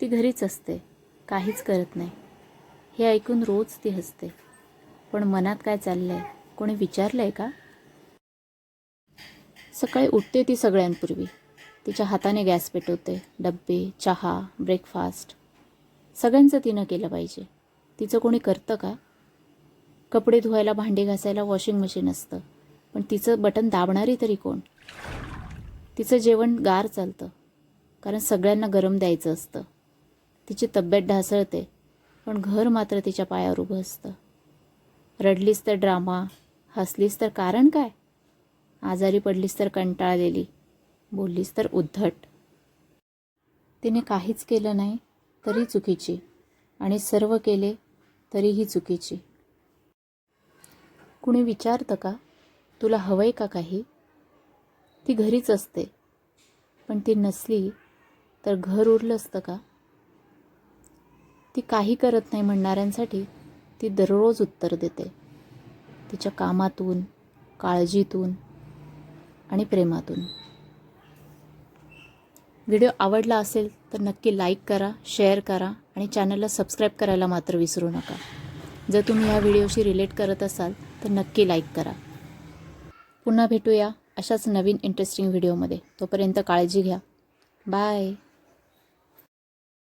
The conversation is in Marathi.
ती घरीच असते, काहीच करत नाही. हे ऐकून रोज ती हसते. पण मनात काय चाललंय, कोणी विचारलंय का? सकाळी उठते ती सगळ्यांपूर्वी. तिच्या हाताने गॅस पेटवते, डब्बे, चहा, ब्रेकफास्ट सगळ्यांचं तिनं केलं पाहिजे. तिचं कोणी करतं का? कपडे धुवायला, भांडी घासायला वॉशिंग मशीन असतं, पण तिचं बटन दाबणारी तरी कोण? तिचं जेवण गार चालतं, कारण सगळ्यांना गरम द्यायचं असतं. तिची तब्येत ढासळते, पण घर मात्र तिच्या पायावर उभं असतं. रडलीस तर ड्रामा, हसलीस तर कारण काय? आजारी पडलीस तर कंटाळलेली, बोललीस तर उद्धट. तिने काहीच केलं नाही तरी चुकीची, आणि सर्व केले तरीही चुकीची. कुणी विचारतं का, तुला हवंय का काही? ती घरीच असते, पण ती नसली तर घर उरलं असतं का? ती काही करत नाही म्हणणाऱ्यांसाठी ती दररोज उत्तर देते, तिच्या कामातून, काळजीतून आणि प्रेमातून. व्हिडिओ आवडला असेल तर नक्की लाईक करा, शेअर करा आणि चॅनलला सबस्क्राईब करायला मात्र विसरू नका. जर तुम्ही ह्या व्हिडिओशी रिलेट करत असाल तर नक्की लाईक करा. पुन्हा भेटूया अशाच नवीन इंटरेस्टिंग व्हिडिओमध्ये. तोपर्यंत काळजी घ्या. बाय.